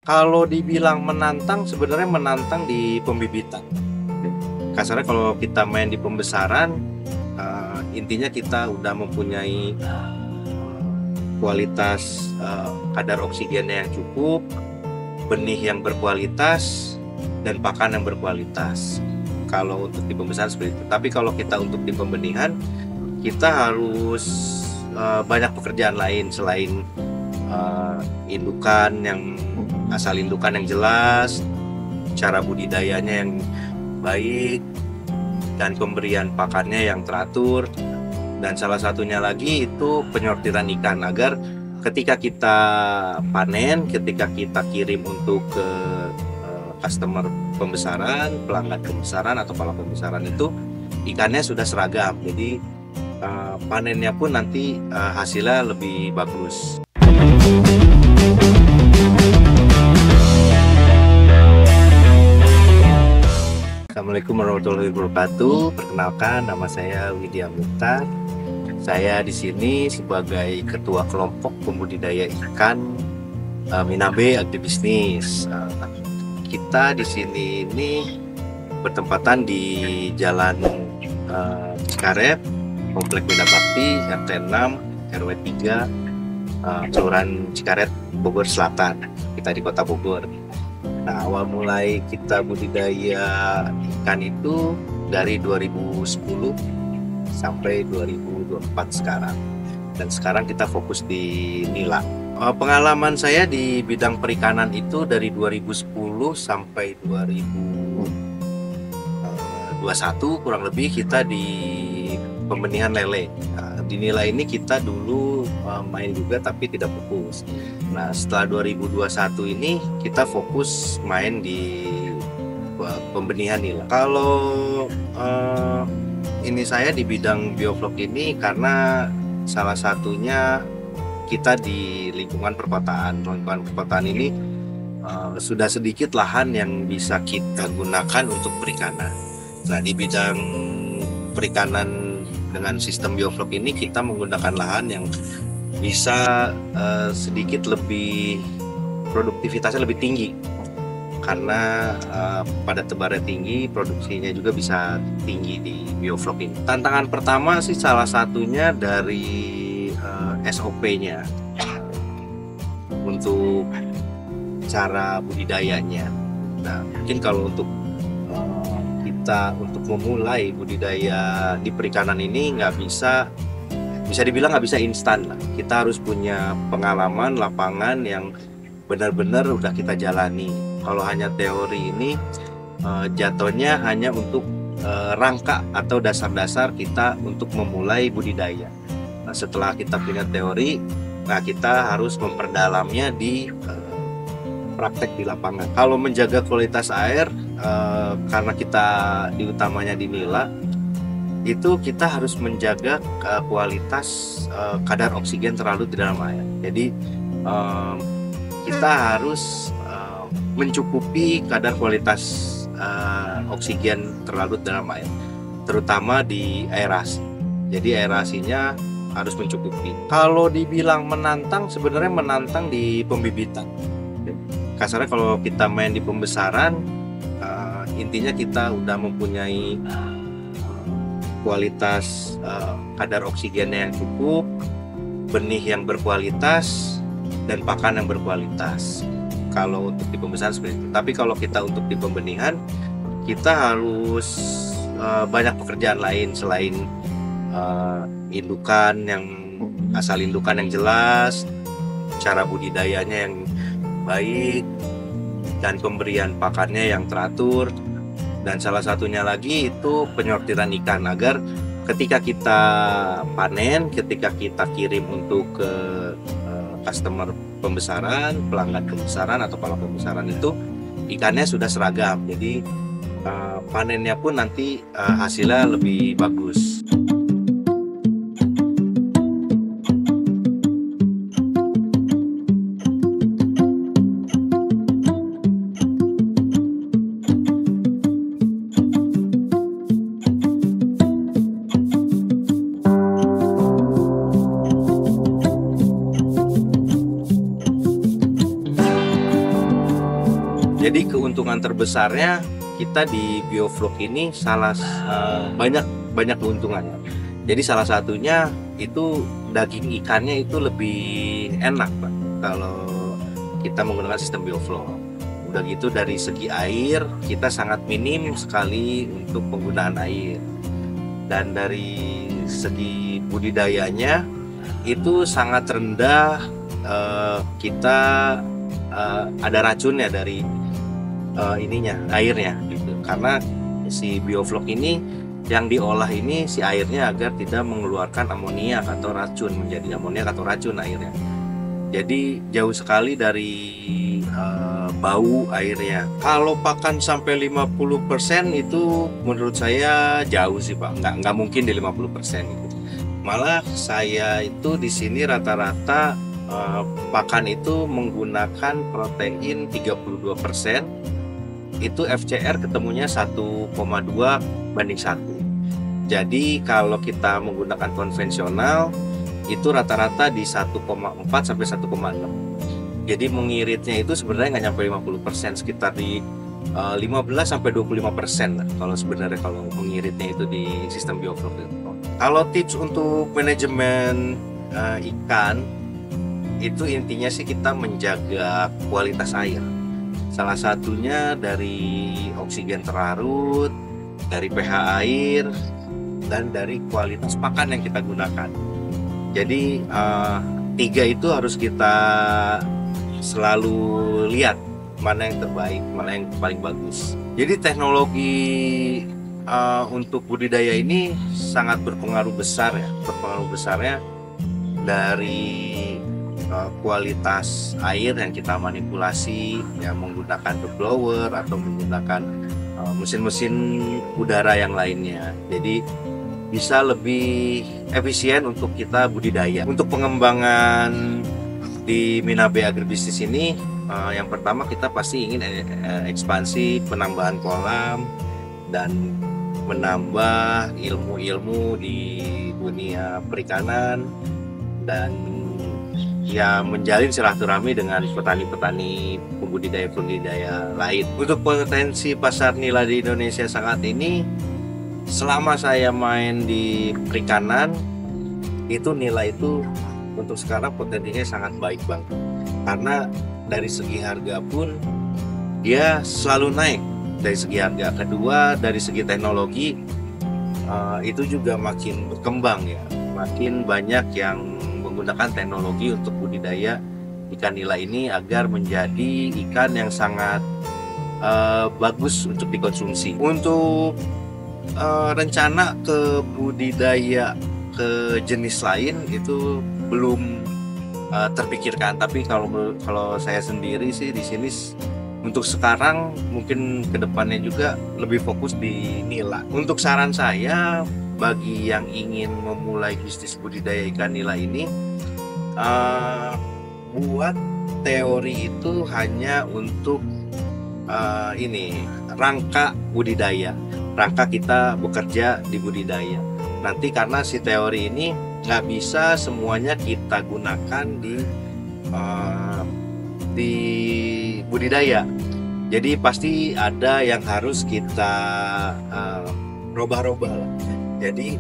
Kalau dibilang menantang, sebenarnya menantang di pembibitan. Kasarnya kalau kita main di pembesaran, intinya kita udah mempunyai kualitas kadar oksigennya yang cukup, benih yang berkualitas, dan pakan yang berkualitas. Kalau untuk di pembesaran seperti itu. Tapi kalau kita untuk di pembenihan, kita harus banyak pekerjaan lain selain indukan yang asal indukan yang jelas, cara budidayanya yang baik, dan pemberian pakannya yang teratur. Dan salah satunya lagi itu penyortiran ikan, agar ketika kita panen, ketika kita kirim untuk ke customer pembesaran, pelanggan pembesaran atau kepala pembesaran, itu ikannya sudah seragam. Jadi panennya pun nanti hasilnya lebih bagus. Assalamualaikum warahmatullahi wabarakatuh. Perkenalkan, nama saya Widya Mukhtar. Saya di sini sebagai ketua kelompok pembudidaya ikan Minabe Agribisnis. Kita di sini ini bertempatan di Jalan Cikaret, Komplek Bina Bakti, RT 6, RW 3, Kelurahan Cikaret, Bogor Selatan. Kita di Kota Bogor. Nah, awal mulai kita budidaya ikan itu dari 2010 sampai 2024 sekarang. Dan sekarang kita fokus di nila. Pengalaman saya di bidang perikanan itu dari 2010 sampai 2021 kurang lebih kita di pembenihan lele. Di nila ini kita dulu main juga tapi tidak fokus. Nah, setelah 2021 ini kita fokus main di pembenihan nila. Kalau ini saya di bidang bioflok ini karena salah satunya kita di lingkungan perkotaan. Lingkungan perkotaan ini sudah sedikit lahan yang bisa kita gunakan untuk perikanan. Nah, di bidang perikanan dengan sistem bioflok ini kita menggunakan lahan yang bisa sedikit lebih produktivitasnya lebih tinggi karena pada tebarnya tinggi, produksinya juga bisa tinggi di bioflok ini. Tantangan pertama sih salah satunya dari SOP-nya untuk cara budidayanya. Nah, mungkin kalau untuk kita untuk memulai budidaya di perikanan ini nggak bisa dibilang nggak bisa instan lah. Kita harus punya pengalaman lapangan yang benar-benar udah kita jalani. Kalau hanya teori ini jatuhnya hanya untuk rangka atau dasar-dasar kita untuk memulai budidaya. Nah, setelah kita punya teori, nah kita harus memperdalamnya di praktek di lapangan. Kalau menjaga kualitas air, karena kita diutamanya di nila, itu kita harus menjaga kualitas kadar oksigen terlarut di dalam air. Jadi kita harus mencukupi kadar kualitas oksigen terlarut dalam air, terutama di aerasi. Jadi aerasinya harus mencukupi. Kalau dibilang menantang, sebenarnya menantang di pembibitan. Kasarnya kalau kita main di pembesaran, intinya kita udah mempunyai kualitas kadar oksigennya yang cukup, benih yang berkualitas, dan pakan yang berkualitas. Kalau untuk di pembesaran seperti itu. Tapi kalau kita untuk di pembenihan, kita harus banyak pekerjaan lain selain indukan yang asal indukan yang jelas, cara budidayanya yang baik, dan pemberian pakannya yang teratur. Dan salah satunya lagi itu penyortiran ikan, agar ketika kita panen, ketika kita kirim untuk ke customer pembesaran, pelanggan pembesaran atau kepala pembesaran, itu ikannya sudah seragam. Jadi panennya pun nanti hasilnya lebih bagus. Jadi keuntungan terbesarnya kita di bioflok ini banyak keuntungannya. Jadi salah satunya itu daging ikannya itu lebih enak, Pak, kalau kita menggunakan sistem bioflok. Udah gitu dari segi air kita sangat minim sekali untuk penggunaan air. Dan dari segi budidayanya itu sangat rendah, kita ada racunnya dari airnya gitu. Karena si bioflok ini yang diolah ini si airnya agar tidak mengeluarkan amoniak atau racun, menjadi amoniak atau racun airnya. Jadi jauh sekali dari bau airnya. Kalau pakan sampai 50% itu menurut saya jauh sih, Pak. Nggak mungkin di 50% gitu. Malah saya itu di sini rata-rata pakan itu menggunakan protein 32%. Itu FCR ketemunya 1,2 banding 1. Jadi kalau kita menggunakan konvensional itu rata-rata di 1,4 sampai 1,6. Jadi mengiritnya itu sebenarnya nggak nyampe 50%, sekitar di 15 sampai 25% lah kalau sebenarnya kalau mengiritnya itu di sistem bioflok itu. Kalau tips untuk manajemen ikan itu intinya sih kita menjaga kualitas air. Salah satunya dari oksigen terlarut, dari pH air, dan dari kualitas pakan yang kita gunakan. Jadi 3 itu harus kita selalu lihat mana yang terbaik, mana yang paling bagus. Jadi teknologi untuk budidaya ini sangat berpengaruh besar ya. Berpengaruh besarnya dari kualitas air yang kita manipulasi ya, menggunakan blower atau menggunakan mesin-mesin udara yang lainnya. Jadi bisa lebih efisien untuk kita budidaya. Untuk pengembangan di Minabe Agribisnis ini, yang pertama kita pasti ingin ekspansi, penambahan kolam, dan menambah ilmu-ilmu di dunia perikanan, dan ya menjalin silaturahmi dengan petani-petani pembudidaya lain. Untuk potensi pasar nila di Indonesia saat ini, selama saya main di perikanan itu nilai itu untuk sekarang potensinya sangat baik, Bang. Karena dari segi harga pun dia selalu naik. Dari segi harga, kedua dari segi teknologi itu juga makin berkembang ya. Makin banyak yang menggunakan teknologi untuk budidaya ikan nila ini agar menjadi ikan yang sangat bagus untuk dikonsumsi. Untuk rencana ke budidaya ke jenis lain itu belum terpikirkan, tapi kalau saya sendiri sih di sini untuk sekarang mungkin kedepannya juga lebih fokus di nila. Untuk saran saya bagi yang ingin memulai bisnis budidaya ikan nila ini, buat teori itu hanya untuk rangka budidaya, rangka kita bekerja di budidaya. Nanti karena si teori ini nggak bisa semuanya kita gunakan di budidaya. Jadi pasti ada yang harus kita robah-robah lah. Jadi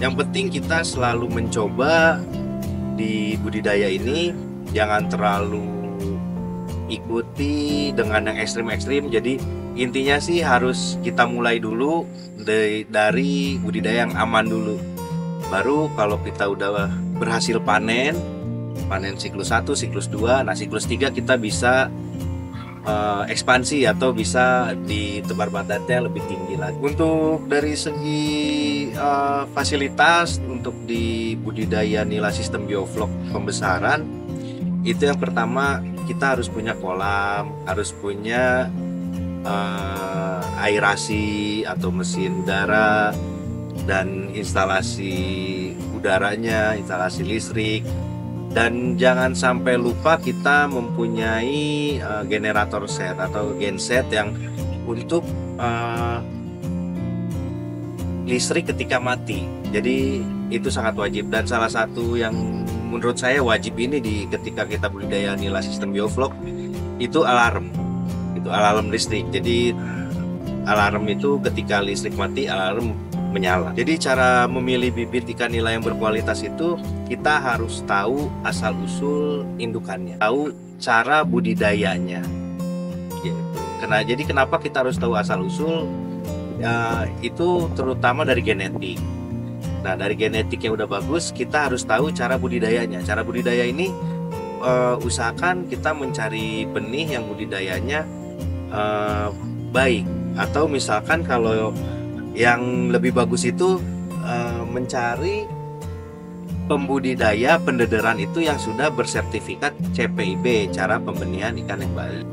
yang penting kita selalu mencoba di budidaya ini, jangan terlalu ikuti dengan yang ekstrim-ekstrim. Jadi intinya sih harus kita mulai dulu dari budidaya yang aman dulu. Baru kalau kita udah berhasil panen siklus 1, siklus 2, nah siklus 3 kita bisa ekspansi atau bisa ditebar badannya lebih tinggi lagi. Untuk dari segi fasilitas untuk di budidaya nila sistem bioflok pembesaran, itu yang pertama kita harus punya kolam, harus punya aerasi atau mesin udara, dan instalasi udaranya, instalasi listrik. Dan jangan sampai lupa kita mempunyai generator set atau genset yang untuk listrik ketika mati. Jadi itu sangat wajib, dan salah satu yang menurut saya wajib ini ketika kita budidaya nila sistem bioflok itu alarm listrik. Jadi alarm itu ketika listrik mati, alarm menyala. Jadi cara memilih bibit ikan nila yang berkualitas itu kita harus tahu asal usul indukannya, tahu cara budidayanya. Gitu. Jadi kenapa kita harus tahu asal usul? Ya, itu terutama dari genetik. Nah, dari genetik yang udah bagus, kita harus tahu cara budidayanya. Cara budidaya ini usahakan kita mencari benih yang budidayanya baik. Atau misalkan kalau yang lebih bagus itu mencari pembudidaya pendederan itu yang sudah bersertifikat CPIB, cara pembenihan ikan yang baik.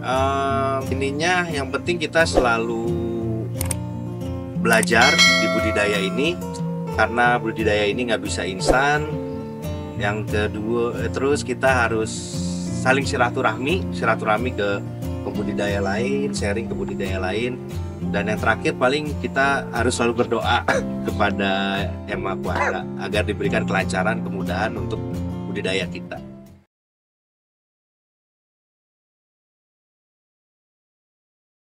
Ininya yang penting kita selalu belajar di budidaya ini, karena budidaya ini nggak bisa instan. Yang kedua, terus kita harus saling silaturahmi ke pembudidaya lain, sharing ke budidaya lain. Dan yang terakhir paling kita harus selalu berdoa kepada Yang Maha Kuasa agar diberikan kelancaran, kemudahan untuk budidaya kita.